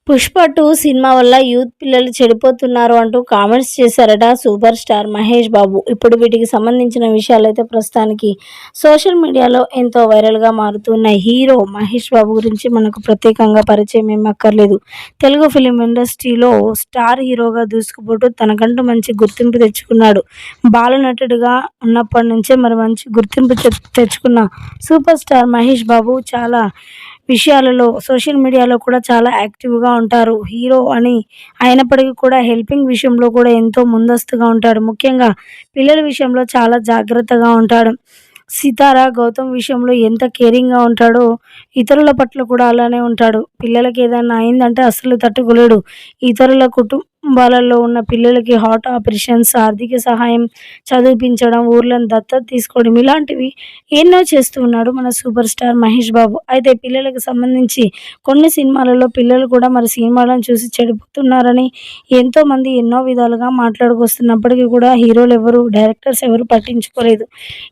'Pushpa 2' cinema వల్ల youth పిల్లలు చెడిపోతున్నారు అంటూ కామెంట్స్ చేశారట సూపర్ స్టార్ మహేష్ బాబు. ఇప్పుడు వీటికి సంబంధించిన విషయాలైతే ప్రస్తుతానికి సోషల్ మీడియాలో ఎంతో వైరల్‌గా మారుతున్నాయి. హీరో మహేష్ బాబు గురించి మనకు ప్రత్యేకంగా పరిచయం ఏమి అక్కర్లేదు. తెలుగు ఫిల్మ్ ఇండస్ట్రీలో స్టార్ హీరోగా దూసుకుపోతూ తనకంటూ మంచి గుర్తింపు తెచ్చుకున్నాడు. బాలనటుడిగా ఉన్నప్పటి నుంచే మంచి గుర్తింపు తెచ్చుకున్న సూపర్ స్టార్ మహేష్ బాబు చాలా విషయాలలో సోషల్ మీడియాలో కూడా చాలా యాక్టివ్‌గా ఉంటారు. హీరో అయినప్పటికీ కూడా హెల్పింగ్ విషయంలో కూడా ఎంతో ముందస్తుగా ఉంటాడు. ముఖ్యంగా పిల్లల విషయంలో చాలా జాగ్రత్తగా ఉంటాడు. సితార, గౌతమ్ విషయంలో ఎంత కేరింగ్‌గా ఉంటాడో ఇతరుల పట్ల కూడా అలానే ఉంటాడు. పిల్లలకి ఏదైనా అయిందంటే అస్సలు తట్టుకోలేడు. ఇతరుల కుటుంబాలలో ఉన్న పిల్లలకి హార్ట్ ఆపరేషన్స్, ఆర్థిక సహాయం, చదివిపించడం, ఊర్లను దత్తత తీసుకోవడం ఇలాంటివి ఎన్నో చేస్తూ ఉన్నాడు మన సూపర్ స్టార్ మహేష్ బాబు. అయితే పిల్లలకు సంబంధించి కొన్ని సినిమాలలో పిల్లలు కూడా మరి సినిమాలను చూసి చెడిపోతున్నారని ఎంతోమంది ఎన్నో విధాలుగా మాట్లాడుకొస్తున్నప్పటికీ కూడా హీరోలు ఎవరు, డైరెక్టర్స్ ఎవరు పట్టించుకోలేదు.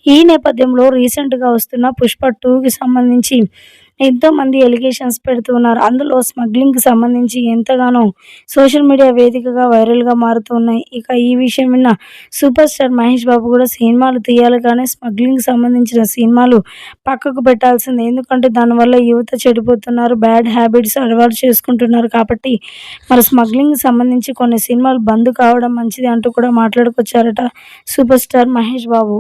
ఈ నేపథ్యంలో రీసెంట్‌గా వస్తున్న 'పుష్ప 2'కి సంబంధించి ఎంతోమంది ఎలిగేషన్స్ పెడుతూ ఉన్నారు. అందులో స్మగ్లింగ్‌కి సంబంధించి ఎంతగానో సోషల్ మీడియా వేదికగా వైరల్‌గా మారుతూ ఉన్నాయి. ఇక ఈ విషయం విన్న సూపర్ స్టార్ మహేష్ బాబు కూడా సినిమాలు తీయాలి కానీ స్మగ్లింగ్‌కి సంబంధించిన సినిమాలు పక్కకు పెట్టాల్సిందే. ఎందుకంటే దానివల్ల యువత చెడిపోతున్నారు. బ్యాడ్ హ్యాబిట్స్ అలవాటు చేసుకుంటున్నారు కాబట్టి మరి స్మగ్లింగ్‌కి సంబంధించి కొన్ని సినిమాలు బంద్ కావడం మంచిది అంటూ కూడా మాట్లాడుకొచ్చారట సూపర్ స్టార్ మహేష్ బాబు.